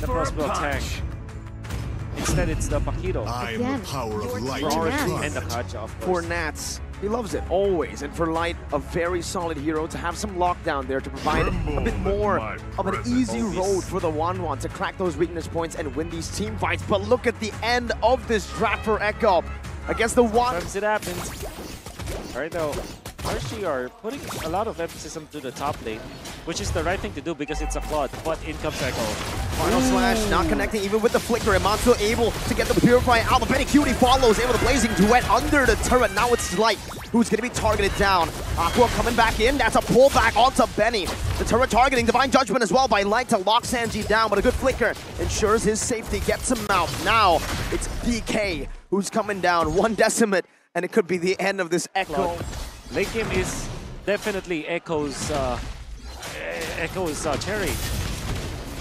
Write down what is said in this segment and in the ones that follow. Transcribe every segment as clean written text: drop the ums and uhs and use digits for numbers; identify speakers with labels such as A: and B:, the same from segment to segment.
A: the crossbow tank. Instead, it's the Paquito.
B: I am the power of light
A: and the Kaja, of
C: For
A: course.
C: Nats, he loves it, always. And for Light, a very solid hero to have some lockdown there to provide a bit more of an easy road for the 1-1 to crack those weakness points and win these team fights. But look at the end of this draft for Echo against the one.
A: Sometimes it happens. Right now, RSG are putting a lot of emphasis onto the top lane, which is the right thing to do because it's a Claude, but in comes Echo.
C: Final slash, not connecting even with the flicker. Iman still able to get the Purify out, but Benny Cutie follows in with a blazing duet under the turret. Now it's Light who's going to be targeted down. Aqua coming back in, that's a pullback onto Benny. The turret targeting Divine Judgment as well by Light to lock Sanji down, but a good flicker ensures his safety, gets him out. Now it's DK who's coming down, 1 Decimate, and it could be the end of this Echo.
A: Late game is definitely Echo's cherry.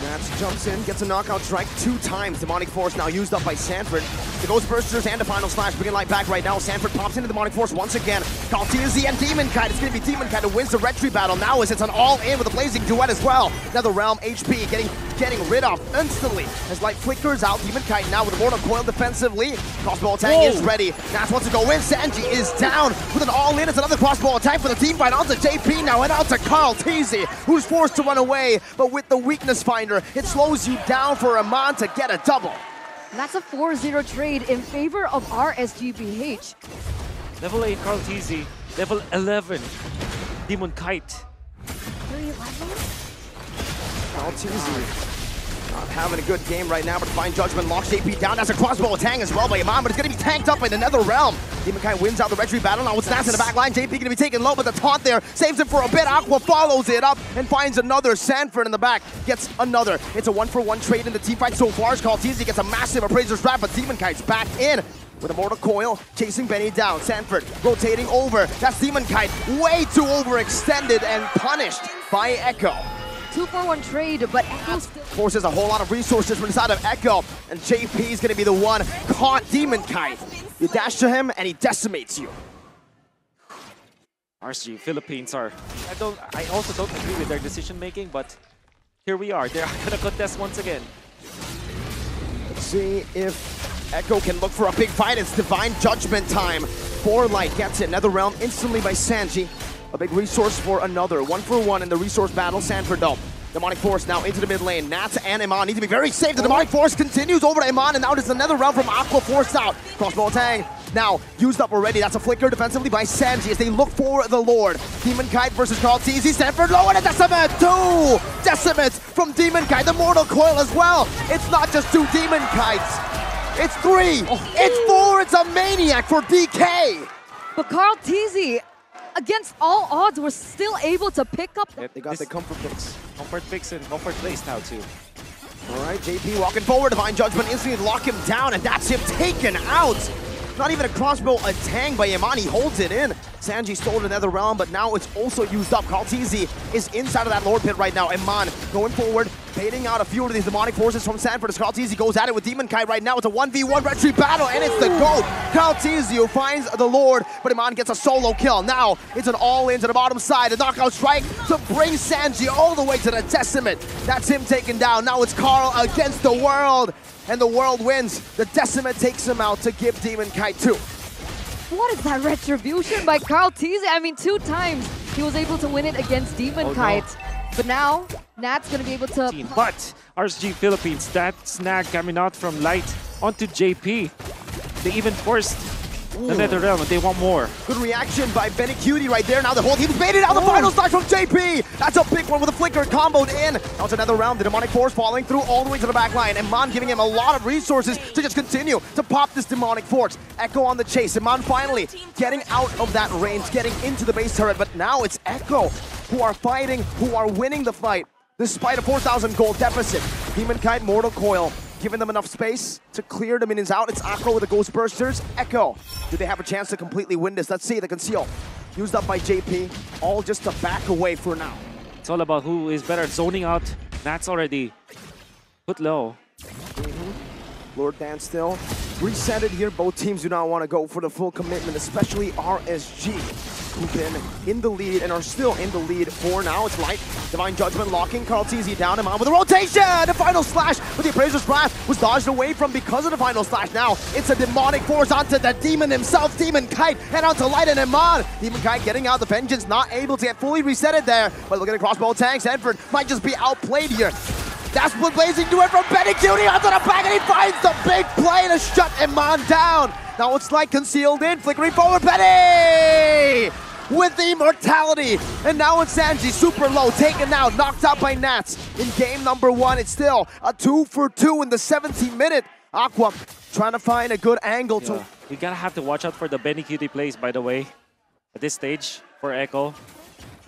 C: Nats jumps in, gets a knockout strike 2 times. Demonic Force now used up by Sanford. The Ghost Bursters and the Final Slash bringing Light back right now. Sanford pops into Demonic Force once again. Kaltizi and Demon Kite. It's going to be Demon Kite who wins the retry battle now as it's an all-in with a blazing duet as well. Now the Realm HP getting rid of instantly as Light flickers out. Demon Kite now with a Mortal Coil defensively. Crossbow attack is ready. Nats wants to go in. Sanji is down with an all-in. It's another crossbow attack for the team fight onto JP now and out to Kaltizi, who's forced to run away, but with the weakness finder, it slows you down for Iman to get a double.
D: That's a 4-0 trade in favor of RSG PH.
A: Level 8 Carl TZ, level 11 Demon Kite.
D: 3 levels?
C: Kaltizi not having a good game right now, but Divine Judgment locks JP down. That's a crossbow attack as well by Iman, but it's going to be tanked up in another realm. Demon Kite wins out the retry battle. Now it's Nats in the back line. JP going to be taken low, but the taunt there saves him for a bit. Aqua follows it up and finds another. Sanford in the back gets another. It's a 1-for-1 trade in the team fight so far. Kaltizi gets a massive Appraiser's Wrap, but Demon Kite's back in with a Mortal Coil, chasing Benny down. Sanford rotating over. That's Demon Kite, way too overextended and punished by Echo.
D: 2-for-1 trade, but Echo still
C: Forces a whole lot of resources from inside of Echo, and JP is going to be the one caught Demon Kite. You dash to him, and he decimates you.
A: RSG Philippines are... I also don't agree with their decision making, but here we are. They're gonna contest once again.
C: Let's see if Echo can look for a big fight. It's Divine Judgment time. 4 Light gets it. Another realm instantly by Sanji. A big resource for another. 1-for-1 in the resource battle. Sanford though. Demonic Force now into the mid lane. Nats and Iman need to be very safe. The Demonic Force continues over to Iman, and now there's another round from Aqua forced out. Crossbow tang now used up already. That's a flicker defensively by Sanji as they look for the Lord. Demon Kite versus Kaltizi. Sanford low and a Decimate. 2 Decimates from Demon Kite. The Mortal Coil as well. It's not just 2 Demon Kites. It's 3. It's 4. It's a Maniac for DK.
D: But Carl TZ, against all odds, was still able to pick up.
C: They got the comfort picks.
A: Comfort picks and comfort plays now too.
C: All right, JP walking forward. Divine Judgment instantly lock him down, and that's him taken out. Not even a crossbow attack by Yamani holds it in. Sanji stole another realm, but now it's also used up. Kaltizi is inside of that Lord Pit right now. Iman going forward, baiting out a few of these demonic forces from Sanford as Kaltizi goes at it with Demon Kite right now. It's a 1v1 retreat battle, and it's the GOAT. Kaltizi who finds the Lord, but Iman gets a solo kill. Now it's an all-in to the bottom side. A knockout strike to bring Sanji all the way to the Decimate. That's him taken down. Now it's Carl against the world, and the world wins. The Decimate takes him out to give Demon Kite 2.
D: What is that retribution by Carl TZ? I mean, 2 times he was able to win it against Demon Kite. No. But now, Nat's going to be able to...
A: But RSG Philippines, that snag coming out from Light onto JP. They even forced the Nether Realm, and they want more.
C: Good reaction by Benny Cutie right there. Now the whole team's baited out the final slash from JP. That's a big one with a flicker comboed in. Now it's another round. The Demonic Force falling through all the way to the back line. Iman giving him a lot of resources to just continue to pop this Demonic Force. Echo on the chase. Iman finally getting out of that range, getting into the base turret. But now it's Echo who are fighting, who are winning the fight, despite a 4,000 gold deficit. Demon Kite, Mortal Coil, giving them enough space to clear the minions out. It's Aqua with the Ghost Bursters. Echo, do they have a chance to completely win this? Let's see, the Conceal. Used up by JP, all just to back away for now.
A: It's all about who is better at zoning out. Nat's already put low.
C: Lord Dance still reset it here. Both teams do not want to go for the full commitment, especially RSG. who've been in the lead and are still in the lead for now. It's Light, Divine Judgment locking KarlTzy down him on with a rotation! The final slash with the Appraiser's Wrath was dodged away from because of the final slash. Now it's a demonic force onto the demon himself, Demon Kite, and onto Light and Iman. Demon Kite getting out the Vengeance, not able to get fully resetted there. But look at the crossbow tank, Sanford might just be outplayed here. That's what Blazing do it from Benny Cutie onto the back, and he finds the big play to shut Iman down. Now it's Light concealed in, flickering forward, Benny! With the immortality, and now it's Sanji, super low, taken out, knocked out by Nats. In game number 1, it's still a 2-for-2 in the 17th minute. Aqua trying to find a good angle to...
A: You gotta have to watch out for the Benny Cutie plays, by the way, at this stage for Echo.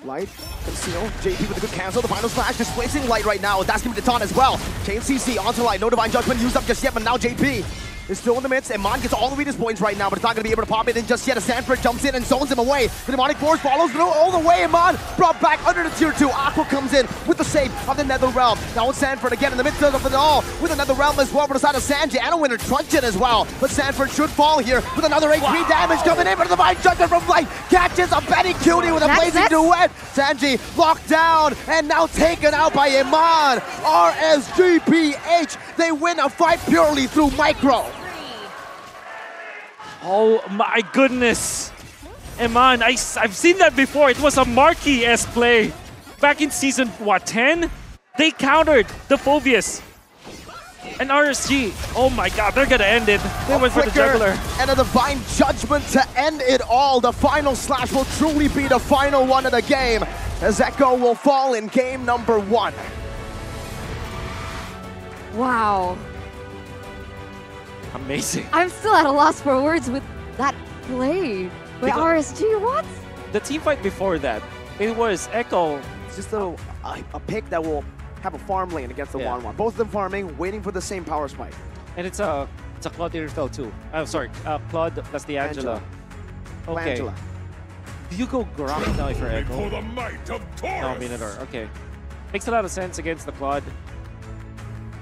C: Light, conceal, JP with a good cancel, the final slash displacing Light right now. That's gonna be the taunt as well. Chain CC onto Light, no Divine Judgment used up just yet, but now JP is still in the midst. Iman gets all the Venus points right now, but it's not gonna be able to pop it in just yet. As Sanford jumps in and zones him away. The demonic force follows through all the way. Iman brought back under the tier 2. Aqua comes in with the save of the Nether Realm. Now it's Sanford again in the midst of it all with another realm as well for the side of Sanji and a winner Truncheon as well. But Sanford should fall here with another HP damage coming in, but the Divine Judgment from Light catches a Benny Cutie with a blazing duet. Sanji locked down and now taken out by Iman. RSG PH, they win a fight purely through micro.
A: Oh my goodness! Iman, I've seen that before. It was a Marquis-esque play. Back in season, what, 10? They countered the Phobius. And RSG, oh my god, they're gonna end it. They went for the juggler.
C: And a Divine Judgment to end it all. The final slash will truly be the final one of the game, as Echo will fall in game number 1.
D: Wow.
A: Amazing.
D: I'm still at a loss for words with that play. By RSG, what?
A: The team fight before that, it was Echo.
C: It's just a pick that will have a farm lane against the 1-1. Both of them farming, waiting for the same power spike.
A: And it's a Claude Irrefel too. Oh, sorry, Claude plus the Angela. Okay.
C: Angela.
A: Do you go Gromp now if you're Echo?
B: For the might of Taurus.
A: No, Minotaur. Okay. Makes a lot of sense against the Claude.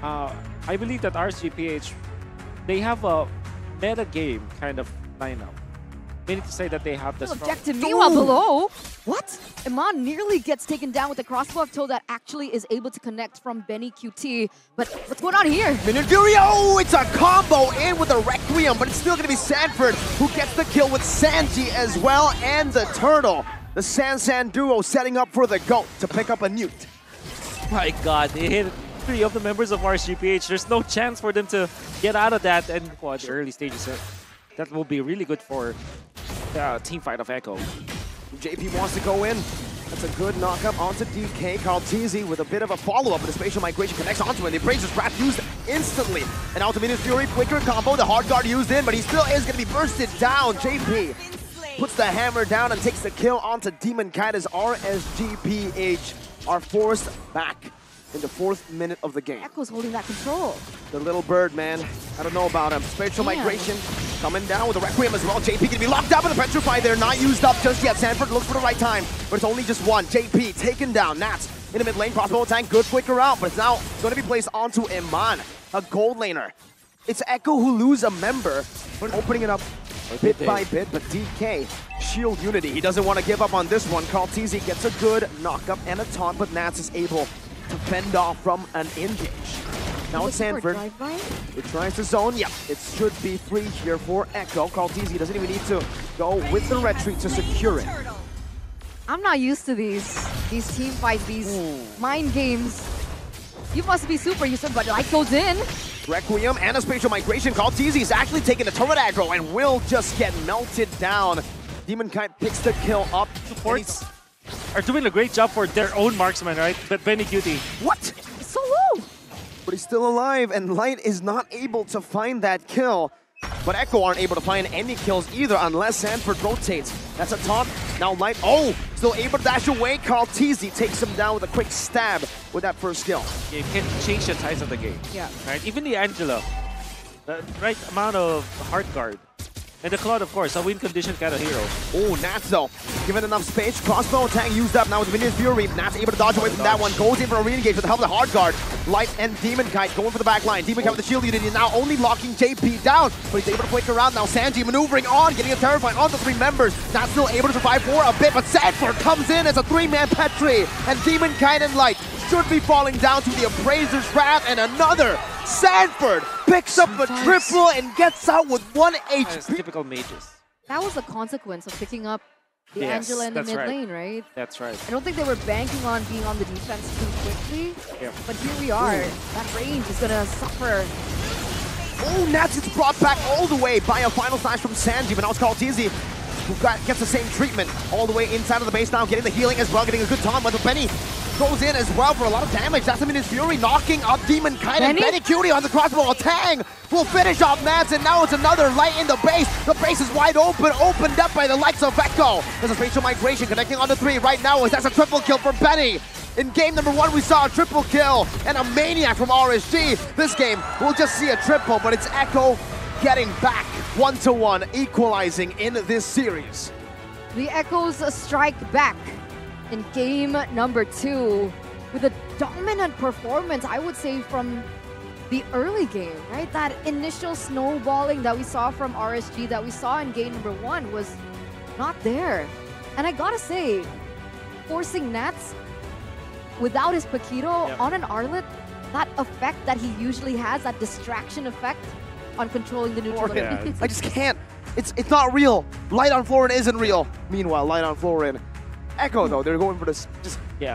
A: I believe that RSG PH, they have a meta game kind of lineup. Meaning to say that they have the strong...
D: Objective, meanwhile below. What? Iman nearly gets taken down with the crossbow of Toe that actually is able to connect from Benny QT. But what's going on here?
C: Minotaur, it's a combo in with a Requiem, but it's still going to be Sanford who gets the kill with Sanji as well, and the Turtle. The San duo setting up for the GOAT to pick up a Newt.
A: My god, they hit 3 of the members of RSG PH. There's no chance for them to get out of that, and the early stages. That will be really good for the team fight of Echo.
C: JP wants to go in. That's a good knockup onto DK. KarlTzy with a bit of a follow-up, but the spatial migration connects onto him. The Appraiser's Wrath used instantly. And Ultimatus Fury, quicker combo. The hard guard used in, but he still is going to be bursted down. JP puts the hammer down and takes the kill onto Demon Kite as RSG PH are forced back in the 4th minute of the game.
D: Echo's holding that control.
C: The little bird, man. I don't know about him. Spatial migration coming down with the Requiem as well. JP gonna be locked up in the Petrify there. Not used up just yet. Sanford looks for the right time, but it's only just one. JP taken down. Nats in the mid lane. Crossbow tank, good flicker out, but it's now gonna be placed onto Iman, a gold laner. It's Echo who lose a member, but opening it up bit by bit, but DK, shield unity. He doesn't want to give up on this one. KarlTzy gets a good knockup and a taunt, but Nats is able to fend off from an engage. Now it's Sanford. It tries to zone. Yeah, it should be free here for Echo. KarlTzy doesn't even need to go with the retreat to secure it.
D: I'm not used to these team fights, these mind games. You must be super used to it, but Light goes in.
C: Requiem and a spatial migration. KarlTzy is actually taking the turret aggro and will just get melted down. Demon Kite picks the kill up.
A: Supports are doing a great job for their own marksman, right? But Benny Cutie.
C: What?
D: So low!
C: But he's still alive, and Light is not able to find that kill. But Echo aren't able to find any kills either unless Sanford rotates. That's a taunt. Now Light, still able to dash away. KarlTzy takes him down with a quick stab with that first skill.
A: It can change the tides of the game.
D: Yeah.
A: Right? Even the Angela, the right amount of hard guard And the Cloud, of course, a win condition kind of hero.
C: Oh, Nats though, given enough space, crossbow attack used up now with Minion Fury. Nats able to dodge away from that one, goes in for a re-engage with the help of the hard guard. Light and Demon Kite going for the back line. Demon Kite with the shield unit now only locking JP down, but he's able to flick around now. Sanji maneuvering on, getting a terrifying on the 3 members. Nats still able to survive for a bit, but Sanford comes in as a 3-man Petri, and Demon Kite and Light should be falling down to the Appraiser's Wrath, and another Sanford picks up the triple and gets out with 1 HP.
A: Typical mages.
D: That was the consequence of picking up the Angela in the mid lane, right?
A: That's right.
D: I don't think they were banking on being on the defense too quickly, but here we are. That range is gonna suffer.
C: Oh, Nats gets brought back all the way by a final slash from Sanji, but now it's called Tizzy, who gets the same treatment all the way inside of the base now, getting the healing as well, getting a good time, but Benny goes in as well for a lot of damage. That's him in his Fury, knocking up Demon Kite, and Benny Cutie on the crossbow. Tang will finish off Nats, and now it's another Light in the base. The base is wide open, opened up by the likes of Echo. There's a spatial migration connecting on the 3 right now, as that's a triple kill for Benny. In game number 1, we saw a triple kill and a Maniac from RSG. This game, we'll just see a triple, but it's Echo getting back 1-1, equalizing in this series.
D: The Echoes strike back in game number 2 with a dominant performance, I would say, from the early game, right? That initial snowballing that we saw from RSG, that we saw in game number 1, was not there. And I gotta say, forcing Nats without his Paquito on an Arlet, that effect that he usually has, that distraction effect on controlling the neutral.
C: I just can't. It's not real. Light on Florin isn't real. Meanwhile, Light on Florin. Echo though, they're going for this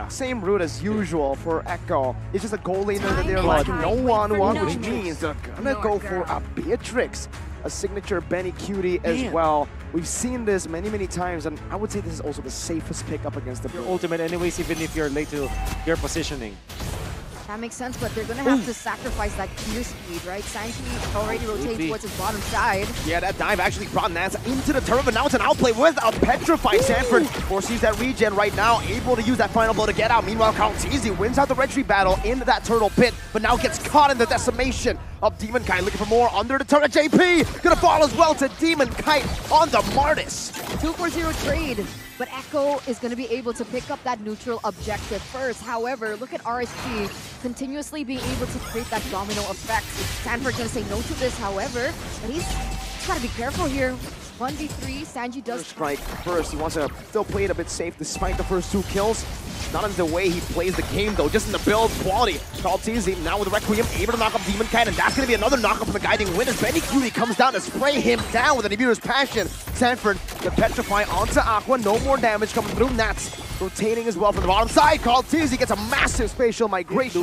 C: same route as usual for Echo. It's just a goal laner that they're like no one, which means they're gonna go for a Beatrix, a signature Benny Cutie as well. We've seen this many times, and I would say this is also the safest pickup against the
A: ultimate anyways, even if you're late to your positioning.
D: That makes sense, but they're going to have to sacrifice that clear speed, right? Sanji already rotating towards his bottom side.
C: Yeah, that dive actually brought Nats into the turret, but now it's an outplay with a petrified Sanford. Foresees that regen right now, able to use that final blow to get out. Meanwhile, Kaltizi wins out the retreat battle in that turtle pit, but now gets caught in the decimation of Demon Kite. Looking for more under the turret. JP gonna fall as well to Demon Kite on the Martis.
D: 2-4-0 trade. But Echo is going to be able to pick up that neutral objective first. However, look at RSG continuously being able to create that domino effect. Sanford's going to say no to this, however, but he's got to be careful here. 1v3, Sanji does
C: strike first. He wants to still play it a bit safe despite the first 2 kills. Not in the way he plays the game though, just in the build quality. Kaltizi now with Requiem, able to knock up Demon Kite, and that's going to be another knockup from the guiding wind as Benny Cutie comes down to spray him down with an Abuser's Passion. Sanford to petrify onto Aqua, no more damage coming through. Nats rotating as well from the bottom side. Kaltizi gets a massive spatial migration.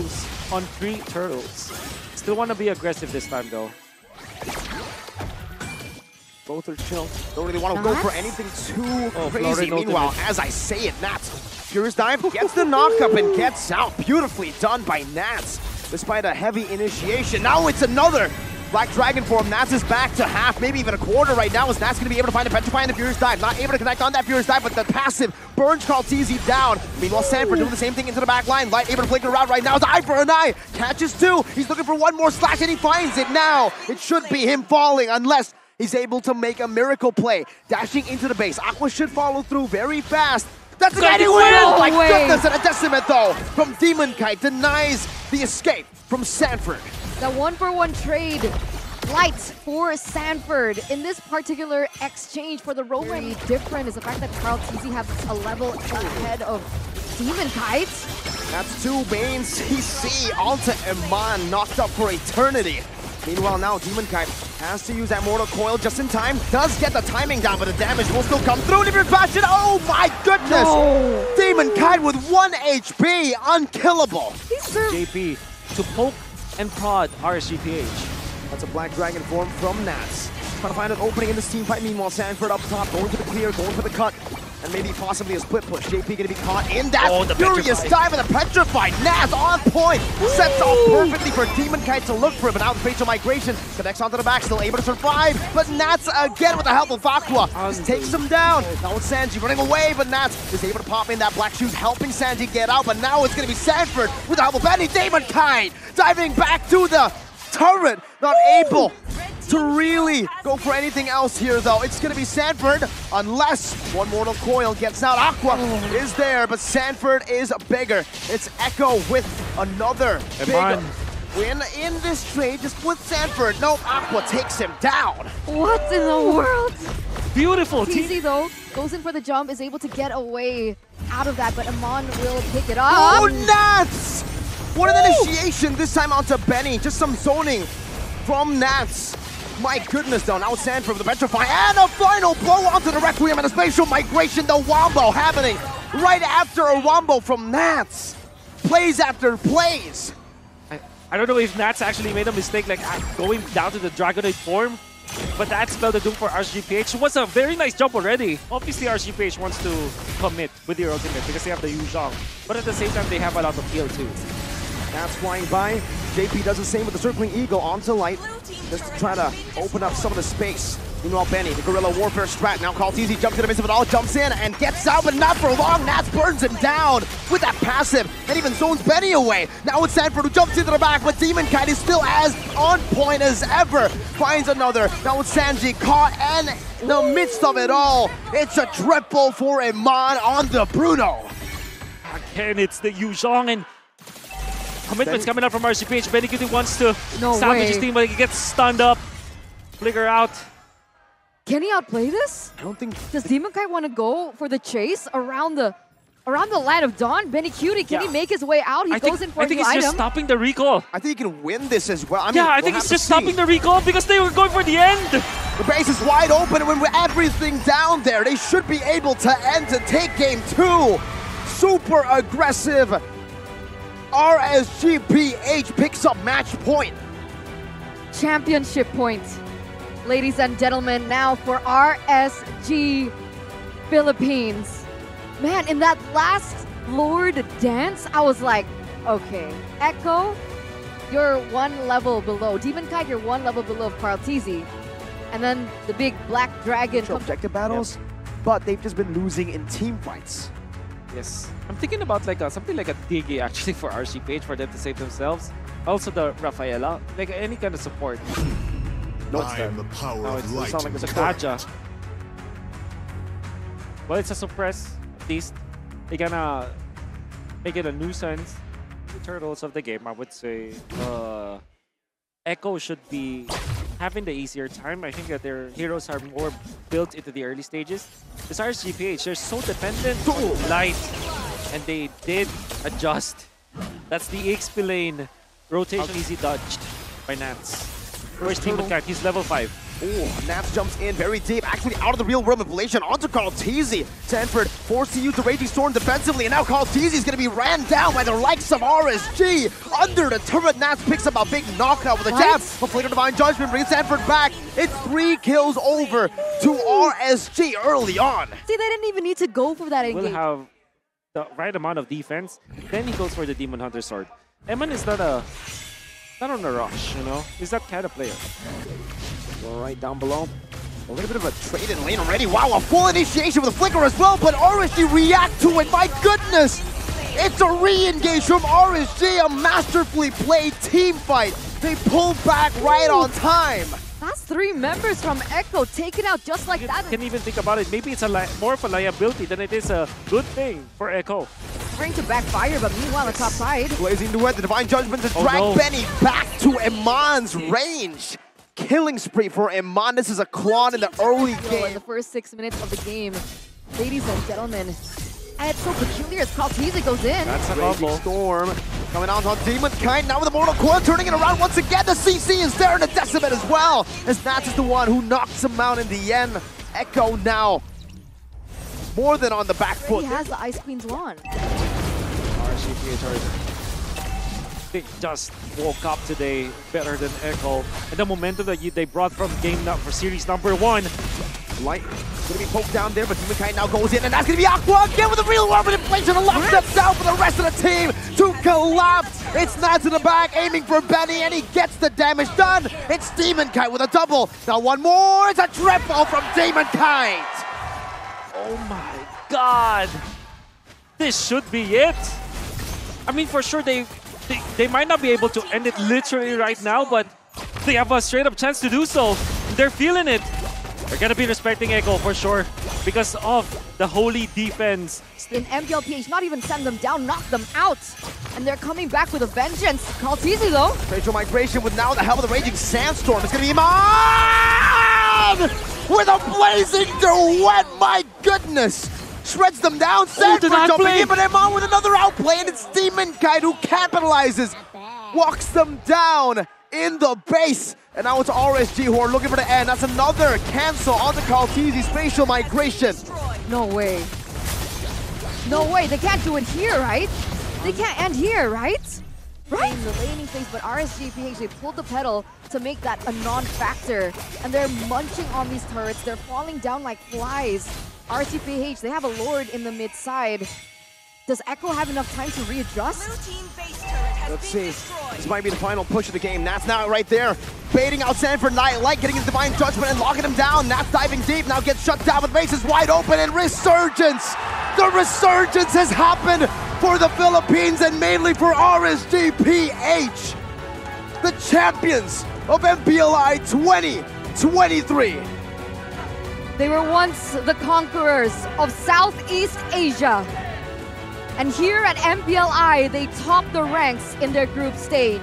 A: On 3 turtles. Still want to be aggressive this time though.
C: Both are chill. Don't really want to go for anything too crazy. Meanwhile, as I say it, Nats, Furious Dive gets the knockup and gets out. Beautifully done by Nats, despite a heavy initiation. Now it's another Black Dragon form. Nats is back to half, maybe even a quarter right now, as Nats going to be able to find a Petrify in the Furious Dive. Not able to connect on that Furious Dive, but the passive burns Kaltizi down. Meanwhile, Sanford doing the same thing into the back line. Light able to flicker around right now. It's eye for an eye. Catches 2. He's looking for one more slash, and he finds it now. It should be him falling, unless he's able to make a miracle play. Dashing into the base. Aqua should follow through very fast. That's the guiding win! Oh my goodness, and a decimate though from Demon Kite denies the escape from Sanford.
D: The 1-for-1 trade. Light for Sanford. In this particular exchange for the Roman, different is the fact that Kaltizi has a level ahead of Demon Kite.
C: That's 2 Banes CC onto Iman, knocked up for eternity. Meanwhile, now Demon Kite has to use that Mortal Coil just in time. Does get the timing down, but the damage will still come through. Different fashion. Oh my goodness!
D: No.
C: Demon Kite with 1 HP, unkillable.
A: JP to poke and prod RSG PH.
C: That's a Black Dragon form from Nats. Trying to find an opening in this team fight. Meanwhile, Sanford up top, going for the clear, going for the cut. And maybe possibly a split push. JP going to be caught in that furious dive of the Petrified. Nats on point. Sets off perfectly for Demon Kite to look for it. But now the facial migration connects onto the back. Still able to survive. But Nats again with the help of Aqua just takes him down. Now it's Sanji running away. But Nats is able to pop in that black shoes, helping Sanji get out. But now it's going to be Sanford with the help of Benny. Demon Kite diving back to the turret. Not able to really go for anything else here, though. It's going to be Sanford, unless one Mortal Coil gets out. Aqua is there, but Sanford is bigger. It's Echo with another big win in this trade, just with Sanford. Nope, Aqua takes him down.
D: What in the world?
A: Beautiful.
D: TZ though goes in for the jump, is able to get away out of that, but Amon will pick it up.
C: Oh, Nats! What an initiation this time onto Benny. Just some zoning from Nats. My goodness, though. Now Sanford with the Petrify and a final blow onto the Requiem and a spatial migration. The Wombo happening right after a Wombo from Nats. Plays after plays.
A: I don't know if Nats actually made a mistake, like going down to the Dragonite form, but that spelled the doom for RSG PH. It was a very nice jump already. Obviously, RSG PH wants to commit with their ultimate because they have the Yu Zhang, but at the same time, they have a lot of heal too.
C: Nats flying by. JP does the same with the Circling Eagle onto Light, just to try to open up some of the space. Meanwhile, Benny, the Guerrilla Warfare strat, now called easy, jumps in the midst of it all, jumps in and gets out, but not for long. Nats burns him down with that passive and even zones Benny away. Now it's Sanford who jumps into the back, but Demon Kite is still as on point as ever. Finds another. Now it's Sanji caught, and in the midst of it all, it's a triple for Iman on the Bruno.
A: Again, it's the Yu Zhang, and commitment's coming up from RSG PH. Benny Kitty wants to salvage his team, but he gets stunned up. Flicker out.
D: Can he outplay this?
C: I don't think.
D: Does Demon Kite want to go for the chase around the Light of Dawn? Benny Cutie, can he make his way out? He goes in for a new item.
A: I think he's just stopping the recall.
C: I think he can win this as well. I mean,
A: yeah, I think he's just stopping the recall because they were going for the end.
C: The base is wide open, and with everything down there, they should be able to end to take game 2. Super aggressive. RSG PH picks up match point.
D: Championship point. Ladies and gentlemen, now for RSG Philippines. Man, in that last Lord dance, I was like, okay, Echo, you're one level below. Demon Kite, you're one level below Carl TZ. And then the big black dragon.
C: Objective battles, but they've just been losing in team fights.
A: Yes. I'm thinking about like something like a Digi actually for RSG PH for them to save themselves. Also the Rafaela, like any kind of support.
C: No,
B: I am the power of light.
A: It's not like it's a Kaja. Well, it's a suppress. At least they're gonna make it a nuisance. The turtles of the game, I would say. Echo should be having the easier time. I think that their heroes are more built into the early stages. This RSG PH, they're so dependent on light, and they did adjust. That's the XP lane rotation easy dodged by Nats. Where's Demon Kite? He's level 5.
C: Oh, Nats jumps in very deep, actually out of the real world manipulation onto Carl TZ. Sanford forced to use the Raging Storm defensively, and now Carl TZ is going to be ran down by the likes of RSG. Under the turret, Nats picks up a big knockout with a jab. But Flicker Divine Judgment brings Sanford back. It's 3 kills over to RSG early on.
D: See, they didn't even need to go for that engage.
A: Will have the right amount of defense. Then he goes for the Demon Hunter sword. Eman is not on a rush, you know? He's that kind of player.
C: All right, down below. A little bit of a trade in lane already. Wow, a full initiation with a flicker as well, but RSG react to it. My goodness! It's a re-engage from RSG, a masterfully played team fight. They pull back right on time.
D: That's 3 members from Echo taken out just like that.
A: Can even think about it. Maybe it's more of a liability than it is a good thing for Echo.
D: Trying to backfire, but meanwhile on the top side.
C: Blazing Duet, the Divine Judgment to drag Benny back to Iman's range. Killing spree for Iman. This is a claw in the early game.
D: In the first 6 minutes of the game, ladies and gentlemen, and it's so peculiar as Carl TZ goes in.
A: That's a combo.
C: Storm coming out on Demon Kite. Now with the Mortal Coil turning it around once again. The CC is there and the Decimate as well. As Nats is the one who knocks him out in the end. Echo now more than on the back foot.
D: He has the Ice Queen's wand.
A: They just woke up today better than Echo. And the momentum that they brought from for series number 1.
C: Light gonna be poked down there, but Demon Kite now goes in, and that's gonna be Aqua again with a real world manipulation and locks them down for the rest of the team to collapse. It's Nats in the back, aiming for Benny, and he gets the damage done. It's Demon Kite with a double. Now one more, it's a triple from Demon Kite.
A: Oh my god. This should be it. I mean, for sure, they might not be able to end it literally right now, but they have a straight-up chance to do so. They're feeling it. They're gonna be respecting Echo for sure because of the holy defense.
D: In MPL PH, not even send them down, knock them out. And they're coming back with a vengeance. Kaltizi though.
C: Facial migration with now the help of the Raging Sandstorm. It's gonna be Iman with a blazing duet. My goodness. Shreds them down. Sanford jumping in, but Iman with another outplay, and it's Demon Kite who capitalizes. Walks them down in the base. And now it's RSG who are looking for the end. That's another cancel on the Kaltizi's facial migration.
D: No way. No way. They can't do it here, right? They can't end here, right? Right. In the laning phase, but RSG PH, they pulled the pedal to make that a non-factor. And they're munching on these turrets. They're falling down like flies. RSG PH, they have a Lord in the mid side. Does Echo have enough time to readjust?
C: Let's see. This might be the final push of the game. Nats now right there, baiting out Sanford Nightlight, getting his Divine Judgment and locking him down. Nats diving deep, now gets shut down with bases wide open, and Resurgence! The Resurgence has happened for the Philippines and mainly for RSG PH, the champions of MPLI 2023.
D: They were once the conquerors of Southeast Asia. And here at MPLI, they topped the ranks in their group stage.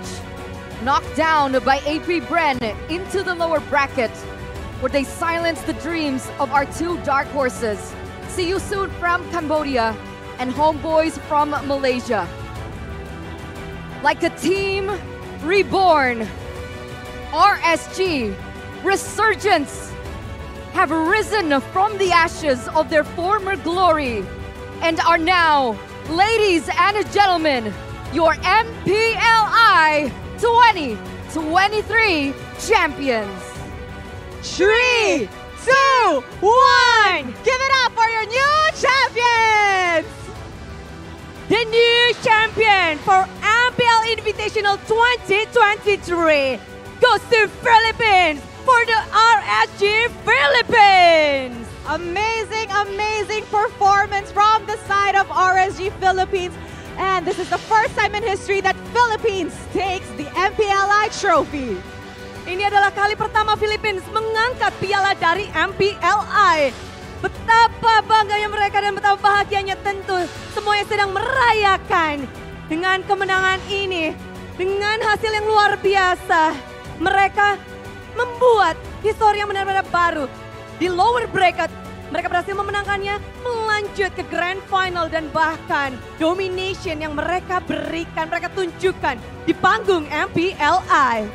D: Knocked down by AP Bren into the lower bracket, where they silenced the dreams of our two dark horses. See you soon from Cambodia and Homeboys from Malaysia. Like a team reborn, RSG, Resurgence, have risen from the ashes of their former glory and are now, ladies and gentlemen, your MPLI 2023 champions.
B: 3, 2, 1! Give it up for your new champions! The new champion for MPL Invitational 2023 goes to Philippines for the RSG Philippines! Amazing, amazing performance from the side of RSG Philippines. And this is the first time in history that Philippines takes the MPLI trophy. Ini adalah kali pertama Philippines mengangkat piala dari MPLI. Betapa bangganya mereka dan betapa bahagianya tentu semuanya sedang merayakan dengan kemenangan ini. Dengan hasil yang luar biasa, mereka membuat histori yang benar-benar baru. Di lower bracket, mereka berhasil memenangkannya, melanjut ke grand final dan bahkan domination yang mereka berikan, mereka tunjukkan di panggung MPLI.